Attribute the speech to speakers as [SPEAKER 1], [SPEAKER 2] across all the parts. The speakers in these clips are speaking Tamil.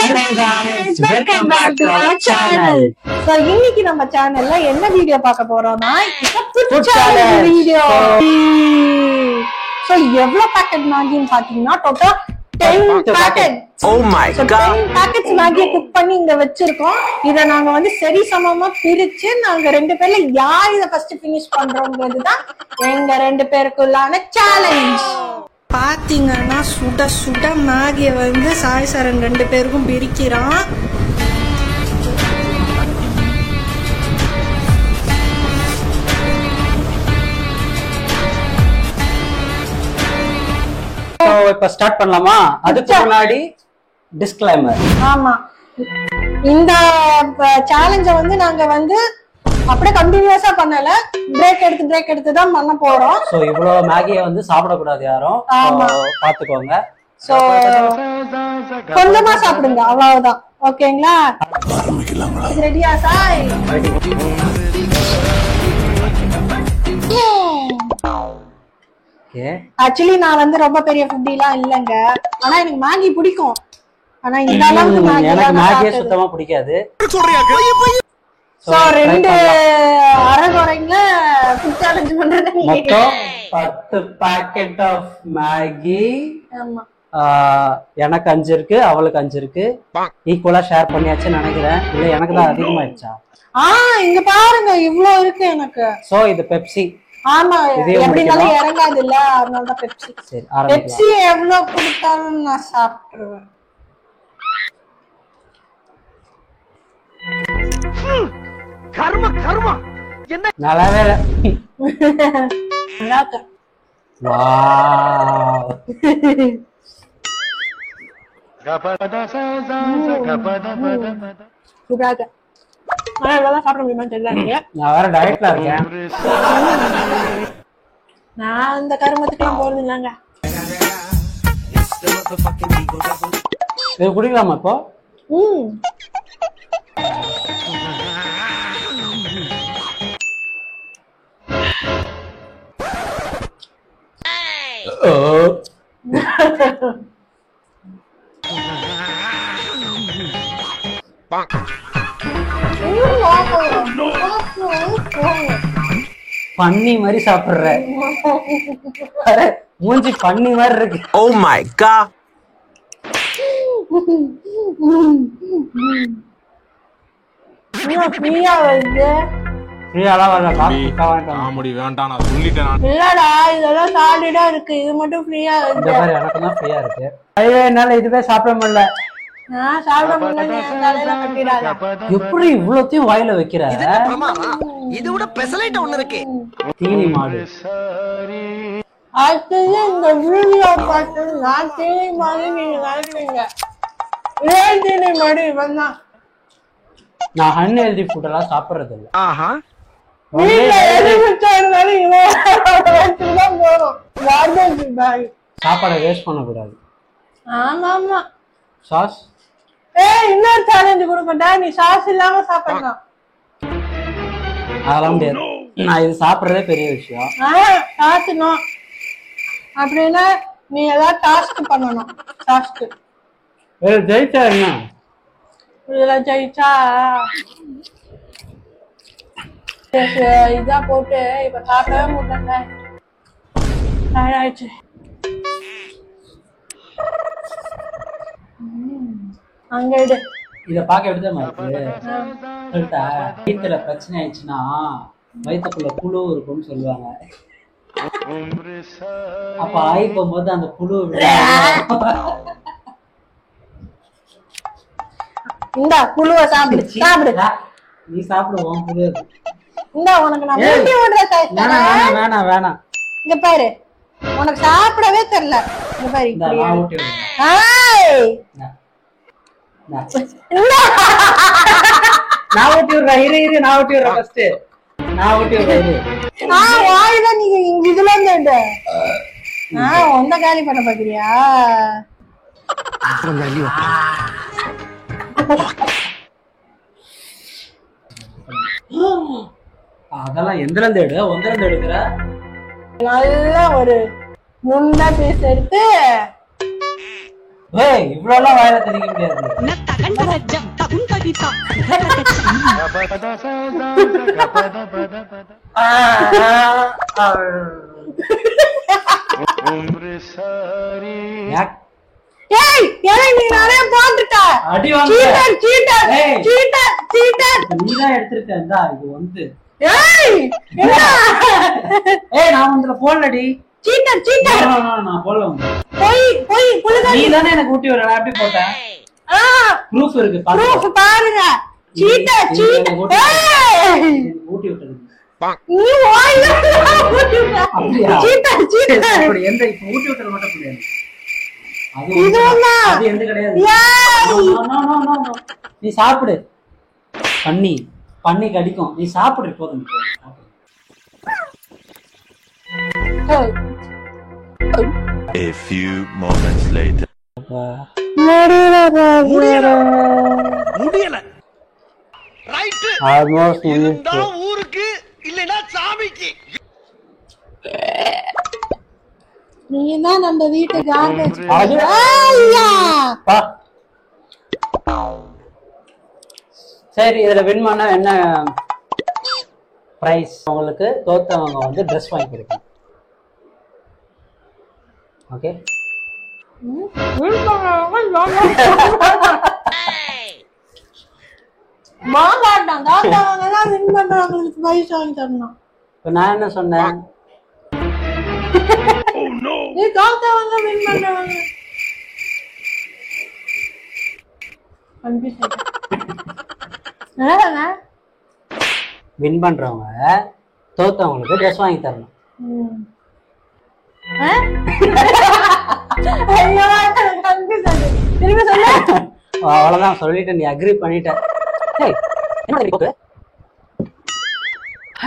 [SPEAKER 1] Hello guys, welcome back to our channel.
[SPEAKER 2] So இன்னைக்கு நம்ம சேனல்ல என்ன வீடியோ பார்க்க போறோம்னா
[SPEAKER 1] Food challenge
[SPEAKER 2] வீடியோ. So எவ்வளவு பாக்கெட் மேகின்னு பாத்தீங்கன்னா total 10 pockets.
[SPEAKER 1] Oh my god.
[SPEAKER 2] 10 pockets Maggi cook பண்ணி இங்க வச்சிருக்கோம். இத நாங்க வந்து சரி சமமா பிரிச்சு நாங்க ரெண்டு பேர்ல யார் இத ஃபர்ஸ்ட் finish பண்றோம்ங்கிறதுதான் எங்க ரெண்டு பேருக்குள்ளான சேலஞ்ச். பாத்தீங்கன்னா சுட சுட மேகிய வந்து சாய் சரண் ரெண்டு பேருக்கும் பிரிக்கிறான்.
[SPEAKER 1] இப்ப ஸ்டார்ட் பண்ணலாமா? அதுக்கு முன்னாடி டிஸ்க்ளைமர்.
[SPEAKER 2] ஆமா, இந்த சேலஞ்ச வந்து நாங்க வந்து அப்படியே கண்டினியூஸா பண்ணல, பிரேக் எடுத்து தான் பண்ண போறோம்.
[SPEAKER 1] சோ இவ்வளவு மேகியை வந்து சாப்பிடக்கூடாது யாரும், பாத்துக்கோங்க.
[SPEAKER 2] சோ கொஞ்சமா சாப்பிடுங்க, அவ்வளவுதான். ஓகேங்களா? ரெடியா சாய்? ஆக்சுவலி நான் வந்து ரொம்ப பெரிய ஃபுட்டிலாம் இல்லங்க, ஆனா எனக்கு மேகி பிடிக்கும். ஆனா இந்த அளவுக்கு
[SPEAKER 1] மேகி சுத்தமா பிடிக்காது.
[SPEAKER 2] சோ ரெண்டு அரைகுறைங்கள ஃபுட் சேலஞ்ச் பண்றது.
[SPEAKER 1] மொத்தம் 10 பாக்கெட் ஆஃப் மேகி.
[SPEAKER 2] ஆமா,
[SPEAKER 1] எனக்கு 5 இருக்கு, அவளுக்கு 5 இருக்கு. ஈக்குவலா ஷேர் பண்ணியாச்சுன்னு நினைக்கிறேன். இல்ல எனக்கு தான் அதிகமாயிடுச்சா?
[SPEAKER 2] இங்க பாருங்க இவ்ளோ இருக்கு எனக்கு.
[SPEAKER 1] சோ இது பெப்சி.
[SPEAKER 2] ஆமா, எப்படினாலும் இறங்காது இல்ல, அதனால தான் பெப்சி.
[SPEAKER 1] சரி, ஆரம்பிக்கலாம்.
[SPEAKER 2] பெப்சி எவ்வளவு கொடுத்தாலும் நான் சாப்பிட்டுருவேன்.
[SPEAKER 3] கர்ம கர்ம என்ன
[SPEAKER 1] நல்லாவே இல்ல.
[SPEAKER 2] நல்லாக்க.
[SPEAKER 1] வாவ்.
[SPEAKER 2] சூப்பராக. ஆனா இவ்வளவுதான் சாப்பிட முடியுமான்னு தெரியல எனக்கு.
[SPEAKER 1] நான் வேற டயட்ல இருக்கேன்.
[SPEAKER 2] நான் இந்த கருமத்துக்குலாம் போறது இல்லைங்க.
[SPEAKER 1] இது குடிக்கலாமா இப்போ? பன்னி மாதிரி சாப்பிடுற, மூஞ்சி பன்னி மாதிரி இருக்கு.
[SPEAKER 3] Oh my god.
[SPEAKER 2] ஃப்ரீயா வருது.
[SPEAKER 1] ஃப்ரீயாலாம் வரல, காமெடி
[SPEAKER 4] வேண்டாம் நான் சொல்லிட்டேன்.
[SPEAKER 2] இல்லடா, இதெல்லாம் சாலிடா இருக்கு, இது மட்டும் ஃப்ரீயா வருது.
[SPEAKER 1] இந்த மாதிரி எனக்கு தான் ஃப்ரீயா இருக்கு. ஐயோ, என்னால இதுவே சாப்பிட முடியல.
[SPEAKER 2] நான் சாப்பிட முடியல, தலையில கட்டிடாத.
[SPEAKER 1] எப்படி இவ்வளோத்தையும் வாயில வைக்கிற?
[SPEAKER 3] இது விட பெசலைட் ஒண்ணு இருக்கு.
[SPEAKER 1] தீனி மாடு.
[SPEAKER 2] அடுத்தது இந்த வீடியோ பார்த்து நான் தீனி மாடு நீங்க நினைக்கிறீங்க. ஏன் தீனி மாடு இவன் தான்.
[SPEAKER 1] நான் அன்ஹெல்தி ஃபுட் எல்லாம் சாப்பிடுறது இல்ல.
[SPEAKER 3] ஆஹா,
[SPEAKER 2] வீட்டுல எது மிச்சம் இருந்தாலும் இவன் வச்சுதான் போறோம். Garbage back.
[SPEAKER 1] சாப்பாடை வேஸ்ட் பண்ணக்கூடாது.
[SPEAKER 2] ஆமா ஆமா.
[SPEAKER 1] சாஸ்
[SPEAKER 2] இன்னொரு சேலஞ்சு கொடுக்கட்டா, நீ சாஸ் இல்லாம சாப்பிடலாம்.
[SPEAKER 1] அதெல்லாம் முடியாது. நான் இது சாப்பிடுறதே பெரிய விஷயம்.
[SPEAKER 2] சாப்பிடணும் அப்படின்னா நீ ஏதாவது டாஸ்க் பண்ணணும். டாஸ்க்
[SPEAKER 1] ஜெயிச்சா என்ன?
[SPEAKER 2] இதுல ஜெயிச்சா இதா போட்டு இப்ப சாப்பிடவே முடியல, ஆயிடுச்சு. அங்க இடு.
[SPEAKER 1] இத பாக்க எடுத்தமா இருக்கு. சொல்லிட்டா வயிற்றுல பிரச்சனை ஆயிடுச்சுன்னா வயிற்றுக்குள்ள புழு இருக்கும்னு சொல்லுவாங்க. அப்ப ஆய் போகும்போது அந்த புழு
[SPEAKER 2] இந்த புழுவ சாப்பிடு சாப்பிடு.
[SPEAKER 1] நீ சாப்பிடுவோம் புழு.
[SPEAKER 2] இந்த உனக்கு நான் ஊட்டி விடுறேன்.
[SPEAKER 1] வேணாம் வேணாம் வேணாம்.
[SPEAKER 2] இங்க பாரு, உனக்கு சாப்பிடவே தெரியல. இங்க பாரு,
[SPEAKER 1] நான் ஊட்டி விடுறேன். நான் ஊட்டி விடுறேன். இரு நான் ஊட்டி விடுறேன். ஃபர்ஸ்ட் நான் ஊட்டி விடுறேன்.
[SPEAKER 2] வாயில நீங்க இதுல இருந்து ஒன்ன காலி பண்ண பாக்குறியா?
[SPEAKER 1] அதெல்லாம் எந்திரம் தேடு, ஒந்திரம் தேடுக்கிற.
[SPEAKER 2] நல்ல ஒரு முன்ன பீஸ் எடுத்து
[SPEAKER 1] ஏய் இவ்வளவுலாம் வாயில தெளிக்க முடியாது.
[SPEAKER 2] ஏய் ஏய் நீ நிறைய போட்டுட்ட.
[SPEAKER 1] அடி வாங்க.
[SPEAKER 2] சீட்டர் சீட்டர்
[SPEAKER 1] ஏய்.
[SPEAKER 2] Seater seater.
[SPEAKER 1] நீதான் எடுத்திருக்க. இந்தா இது வந்து.
[SPEAKER 2] ஏய் என்ன?
[SPEAKER 1] ஏய் நான் உங்களை போடலடி.
[SPEAKER 2] Seater seater.
[SPEAKER 1] நான் போடல உங்களை.
[SPEAKER 2] போய் போய் புழுதா.
[SPEAKER 1] நீ தானே எனக்கு ஊட்டி விட. நான் எப்படி போட்டேன்? ப்ரூஃப் இருக்கு.
[SPEAKER 2] ப்ரூஃப் பாருங்க. Seater seater. ஏய்
[SPEAKER 1] ஊட்டி விட்டது.
[SPEAKER 2] நீ வாயில ஊட்டி விட்ட.
[SPEAKER 1] அப்படியா?
[SPEAKER 2] Seater seater.
[SPEAKER 1] அப்படி எந்த இப்ப ஊட்டி விட்டது மட்டும் புரியாது. அது
[SPEAKER 2] இதுதான்.
[SPEAKER 1] அது எந்த கிடையாது.
[SPEAKER 2] ஏய்
[SPEAKER 1] No, no, no, no, no. நீ சாப்பிடு. பண்ணி கடிக்கும். நீ சாப்பிடு போதும்.
[SPEAKER 4] A few moments later.
[SPEAKER 3] முடியல ரைட்
[SPEAKER 1] ஆல்மோஸ்ட்
[SPEAKER 3] இருந்தா ஊருக்கு இல்லனா சாமிக்கு.
[SPEAKER 2] நீதான் நம்ம வீட்டு கார்பேஜ்.
[SPEAKER 1] அது-
[SPEAKER 2] ஐயா
[SPEAKER 1] சரி இதுல வின் பண்ணா என்ன பிரைஸ்? உங்களுக்கு தோத்தவங்க வந்து ட்ரெஸ் வாங்கி கொடுக்கணும். ஓகே
[SPEAKER 2] மாட்டான் தாத்தாவங்கலாம் வின் பண்றவங்களுக்கு பைசா வாங்கி தரணும்.
[SPEAKER 1] இப்போ நான் என்ன சொன்னேன்?
[SPEAKER 2] நீ தாத்தாவங்க வின் பண்றவங்க
[SPEAKER 1] வின் பண்றவங்க தோத்தவங்களுக்கு ட்ரெஸ் வாங்கி தரணும்.
[SPEAKER 2] திரும்ப சொல்ல.
[SPEAKER 1] அவ்வளவுதான் சொல்லிட்டு நீ அக்ரி பண்ணிட்ட. ஏய், என்ன பண்ணி போக்கு?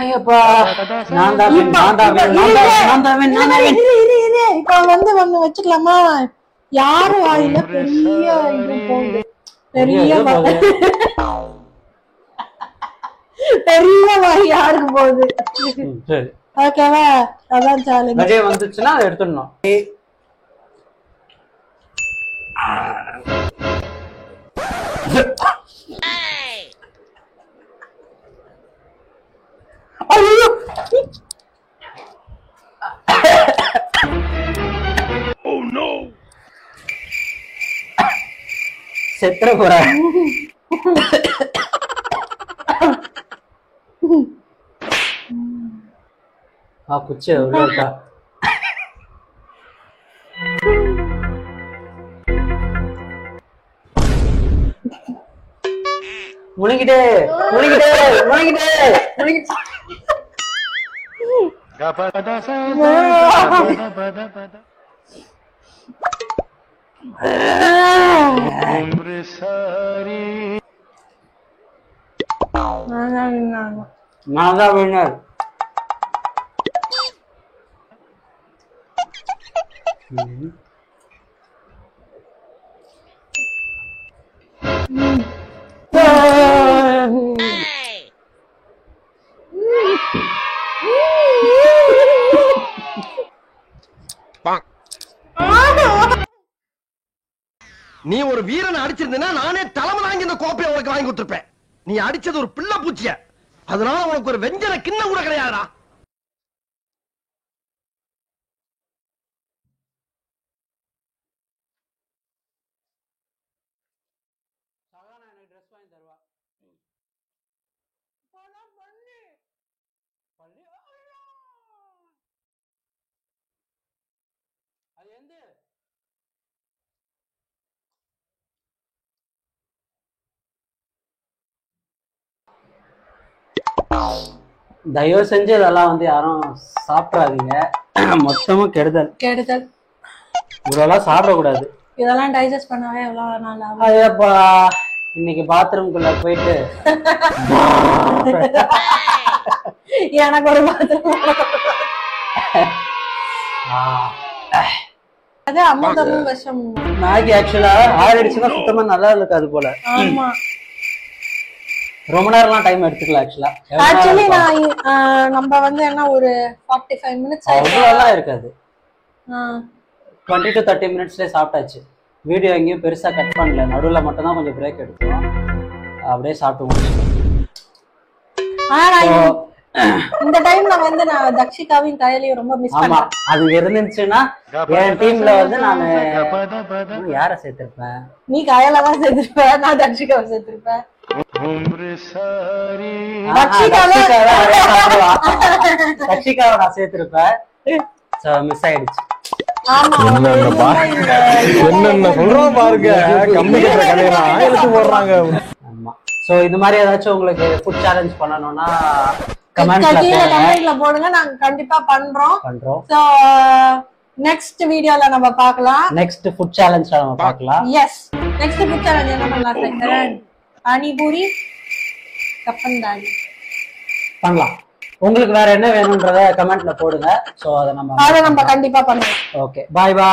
[SPEAKER 1] ஐயப்பா நான் தான் win, நான் தான் win, நான் தான் win, நான் தான் win, நான் தான் win.
[SPEAKER 2] இரு. இப்ப வந்து ஒண்ணு வச்சுக்கலாமா? யாரு வாயில பெரிய இது போகுது, பெரிய பெரிய வாய் யாருக்கு போகுது?
[SPEAKER 1] சரி
[SPEAKER 2] ஓகேவா? அதான் சேலஞ்ச்.
[SPEAKER 1] நிறைய வந்துச்சுன்னா அதை எடுத்துடணும். செத்துற போற. குச்சி உள்ள இருக்கா? முழுங்கிட்டே முழுங்கிட்டே முழுங்கிட்டே முழுங்கிட்டே. நான் தான் வின்னர்.
[SPEAKER 3] நீ ஒரு வீரனை அடிச்சிருந்தா நானே தலைமை வாங்கி இந்த கோப்பையை உனக்கு வாங்கி கொடுத்திருப்பேன். நீ அடிச்சது ஒரு பிள்ளை பூச்சிய, அதனால உனக்கு ஒரு வெஞ்சன கிண்ணம் கூட கிடையாதுடா.
[SPEAKER 1] தயவு செஞ்சு இதெல்லாம் வந்து யாரும் சாப்பிடாதீங்க. மொத்தமும் கெடுதல்
[SPEAKER 2] கெடுதல்.
[SPEAKER 1] இவ்வளோலாம் சாப்பிடக்கூடாது.
[SPEAKER 2] இதெல்லாம் டைஜஸ்ட் பண்ணவே எவ்வளவு நாள் ஆகும்?
[SPEAKER 1] ஐயப்பா இன்னைக்கு பாத்ரூம்குள்ள போயிட்டு
[SPEAKER 2] எனக்கு ஒரு பாத்ரூம். அது அமிர்தமும் விஷம்.
[SPEAKER 1] மேகி ஆக்சுவலா ஆயிடுச்சுன்னா சுத்தமா நல்லா இருக்காது போல.
[SPEAKER 2] ஆமா
[SPEAKER 1] ரொம்ப நேரம்லாம் டைம் எடுத்துக்கலாம்.
[SPEAKER 2] ஆக்சுவலி நான் நம்ம வந்து என்ன ஒரு 45 மினிட்ஸ்
[SPEAKER 1] அவ்வளோலாம் இருக்காது. 20 to 30 மினிட்ஸ்லேயே சாப்பிட்டாச்சு. வீடியோ எங்கேயும் பெருசா கட் பண்ணல, நடுவில் மட்டும் தான் கொஞ்சம் பிரேக் எடுத்தோம். அப்படியே சாப்பிட்டு முடிச்சோம்.
[SPEAKER 2] இந்த டைம்ல வந்து நான் தக்ஷிகாவையும் கயலையும் ரொம்ப மிஸ்
[SPEAKER 1] ஆமா,
[SPEAKER 2] பண்ணேன்.
[SPEAKER 1] அது இருந்துச்சுன்னா என் டீம்ல வந்து நான் யார சேர்த்திருப்பேன்?
[SPEAKER 2] நீ கயலை தான் சேர்த்திருப்ப, நான் தக்ஷிகாவை சேர்த்திருப்பேன்.
[SPEAKER 1] தக்ஷிகாவை நான் சேர்த்திருப்பேன். மிஸ் ஆயிடுச்சு.
[SPEAKER 5] என்னென்ன சொல்றோம் பாருங்க, கம்மிக்கிற கதையெல்லாம் எடுத்து போடுறாங்க.
[SPEAKER 1] ஆமா. சோ இந்த மாதிரி ஏதாச்சும் உங்களுக்கு ஃபுட் சேலஞ்ச் பண்ணனும்னா கமெண்ட்ல
[SPEAKER 2] போடுங்க, நாங்க கண்டிப்பா பண்றோம். சோ நெக்ஸ்ட் வீடியோல நம்ம பார்க்கலாம்.
[SPEAKER 1] நெக்ஸ்ட் ஃபுட் சேலஞ்ச்ல நம்ம பார்க்கலாம்.
[SPEAKER 2] எஸ், நெக்ஸ்ட் ஃபுட் சேலஞ்ச் என்ன பண்ணலாம் சார்? பானிபூரி, கப்பந்தாடி பண்ணலாம்.
[SPEAKER 1] உங்களுக்கு வேற என்ன வேணும்ன்றத கமெண்ட்ல போடுங்க. சோ அத நம்ம
[SPEAKER 2] கண்டிப்பா பண்ணுவோம்.
[SPEAKER 1] Okay, bye by.